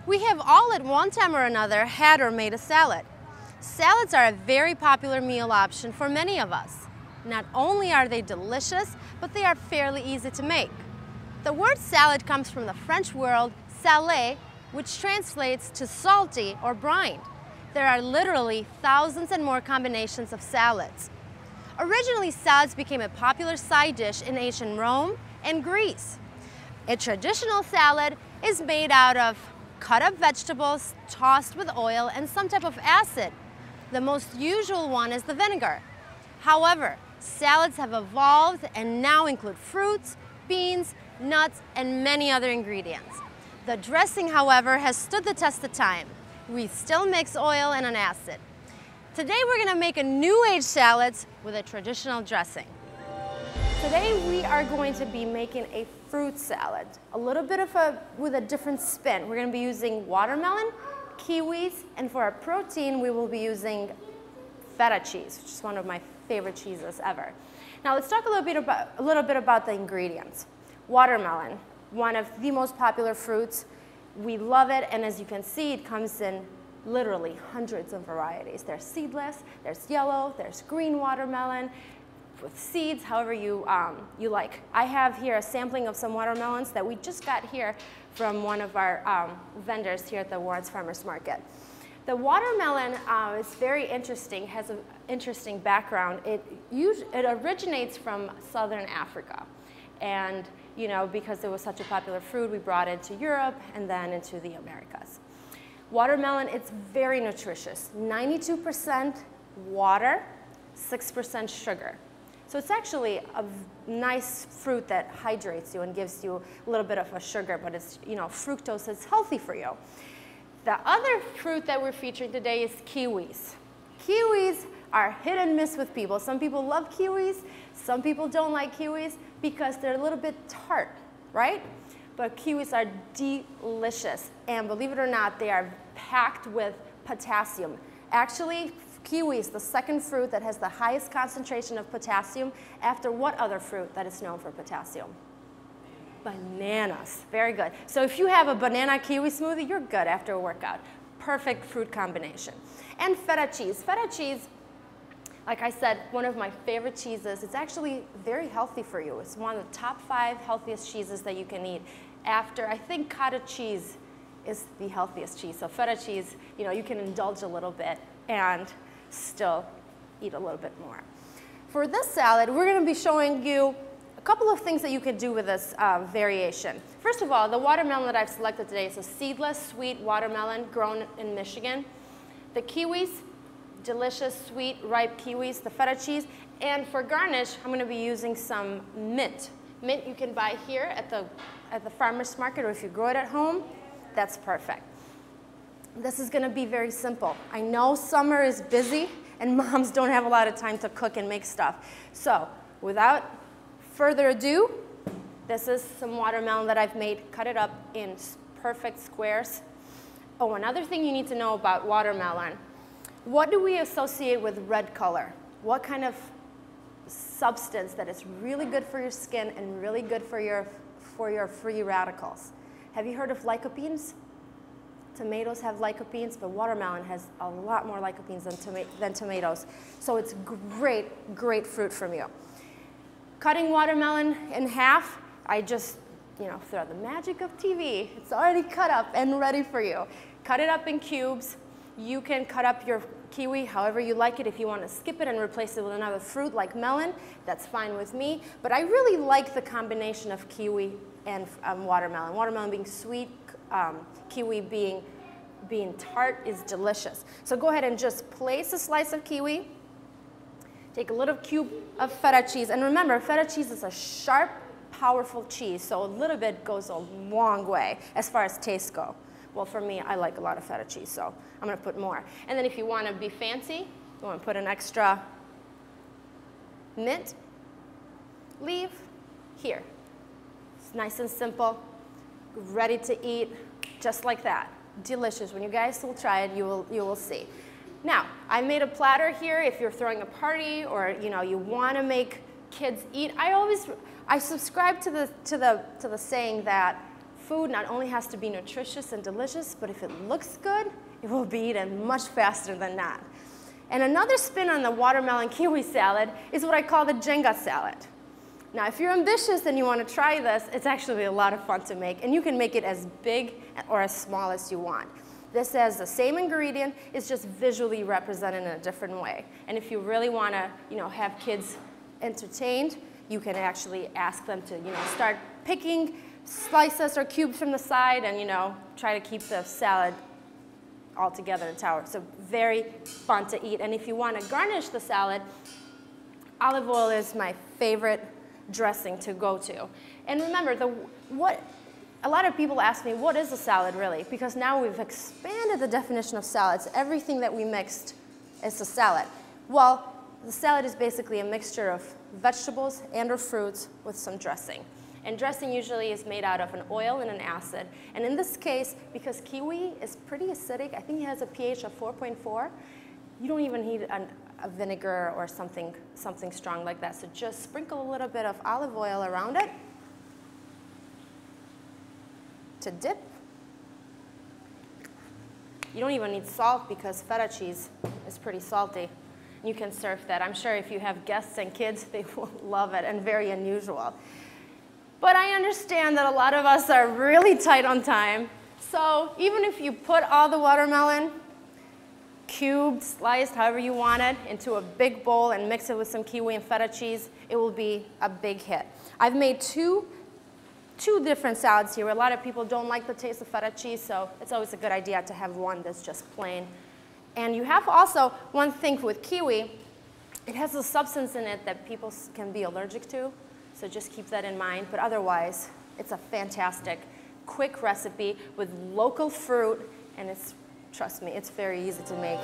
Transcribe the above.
We have all at one time or another had or made a salad. Salads are a very popular meal option for many of us. Not only are they delicious, but they are fairly easy to make. The word salad comes from the French word salé, which translates to salty or brined. There are literally thousands and more combinations of salads. Originally, salads became a popular side dish in ancient Rome and Greece. A traditional salad is made out of cut-up vegetables tossed with oil and some type of acid. The most usual one is the vinegar. However, salads have evolved and now include fruits, beans, nuts, and many other ingredients. The dressing, however, has stood the test of time. We still mix oil and an acid. Today we're going to make a new age salads with a traditional dressing. Today we are going to be making a fruit salad, a little bit with a different spin. We're going to be using watermelon, kiwis, and for our protein we will be using feta cheese, which is one of my favorite cheeses ever. Now let's talk a little bit about the ingredients. Watermelon, one of the most popular fruits. We love it, and as you can see, it comes in literally hundreds of varieties. There's seedless, there's yellow, there's green watermelon with seeds, however you like. I have here a sampling of some watermelons that we just got here from one of our vendors here at the Warrens Farmers Market. The watermelon is very interesting, has an interesting background. It originates from southern Africa. And you know, because it was such a popular fruit, we brought it to Europe and then into the Americas. Watermelon, it's very nutritious. 92% water, 6% sugar. So it's actually a nice fruit that hydrates you and gives you a little bit of a sugar, but it's, you know, fructose is healthy for you. The other fruit that we're featuring today is kiwis. Kiwis are hit and miss with people. Some people love kiwis, some people don't like kiwis because they're a little bit tart, right? But kiwis are delicious, and believe it or not, they are packed with potassium. Actually, kiwi is the second fruit that has the highest concentration of potassium after what other fruit that is known for potassium? Bananas. Very good. So if you have a banana kiwi smoothie, you're good after a workout. Perfect fruit combination. And feta cheese. Feta cheese, like I said, one of my favorite cheeses. It's actually very healthy for you. It's one of the top 5 healthiest cheeses that you can eat. After, I think cottage cheese is the healthiest cheese. So feta cheese, you know, you can indulge a little bit and still eat a little bit more. For this salad, we're going to be showing you a couple of things that you could do with this variation. First of all, the watermelon that I've selected today is a seedless, sweet watermelon grown in Michigan. The kiwis, delicious, sweet, ripe kiwis, the feta cheese, and for garnish, I'm going to be using some mint. Mint you can buy here at the farmer's market, or if you grow it at home, that's perfect. This is going to be very simple. I know summer is busy and moms don't have a lot of time to cook and make stuff. So without further ado, this is some watermelon that I've made. Cut it up in perfect squares. Oh, another thing you need to know about watermelon. What do we associate with red color? What kind of substance that is really good for your skin and really good for your free radicals? Have you heard of lycopenes? Tomatoes have lycopenes, but watermelon has a lot more lycopenes than tomatoes. So it's great, great fruit from you. Cutting watermelon in half, I just, you know, through the magic of TV, it's already cut up and ready for you. Cut it up in cubes. You can cut up your kiwi however you like it. If you want to skip it and replace it with another fruit like melon, that's fine with me. But I really like the combination of kiwi and watermelon. Watermelon being sweet, kiwi being tart is delicious. So go ahead and just place a slice of kiwi. Take a little cube of feta cheese. And remember, feta cheese is a sharp, powerful cheese, so a little bit goes a long way as far as tastes go. Well, for me, I like a lot of feta cheese, so I'm going to put more. And then if you want to be fancy, you want to put an extra mint leaf here. It's nice and simple, ready to eat, just like that. Delicious. When you guys will try it, you will see. Now, I made a platter here. If you're throwing a party or you want to make kids eat, I subscribe to the saying that food not only has to be nutritious and delicious, but if it looks good, it will be eaten much faster than that. And another spin on the watermelon kiwi salad is what I call the Jenga salad. Now, if you're ambitious and you want to try this, it's actually a lot of fun to make, and you can make it as big or as small as you want. This has the same ingredient, it's just visually represented in a different way. And if you really want to, have kids entertained, you can actually ask them to, start picking slices or cubes from the side and, try to keep the salad all together in tower. So very fun to eat. And if you want to garnish the salad, olive oil is my favorite dressing to go to. And remember, a lot of people ask me, what is a salad really? Because now we've expanded the definition of salads. Everything that we mixed is a salad. Well, the salad is basically a mixture of vegetables and or fruits with some dressing. And dressing usually is made out of an oil and an acid. And in this case, because kiwi is pretty acidic, I think it has a pH of 4.4, you don't even need a vinegar or something strong like that. So just sprinkle a little bit of olive oil around it to dip. You don't even need salt because feta cheese is pretty salty. You can serve that. I'm sure if you have guests and kids, they will love it and very unusual. But I understand that a lot of us are really tight on time. So even if you put all the watermelon, cubed, sliced, however you want it, into a big bowl and mix it with some kiwi and feta cheese, it will be a big hit. I've made two different salads here. A lot of people don't like the taste of feta cheese, so it's always a good idea to have one that's just plain. And you have also one thing with kiwi, it has a substance in it that people can be allergic to, so just keep that in mind. But otherwise, it's a fantastic, quick recipe with local fruit, and trust me, it's very easy to make.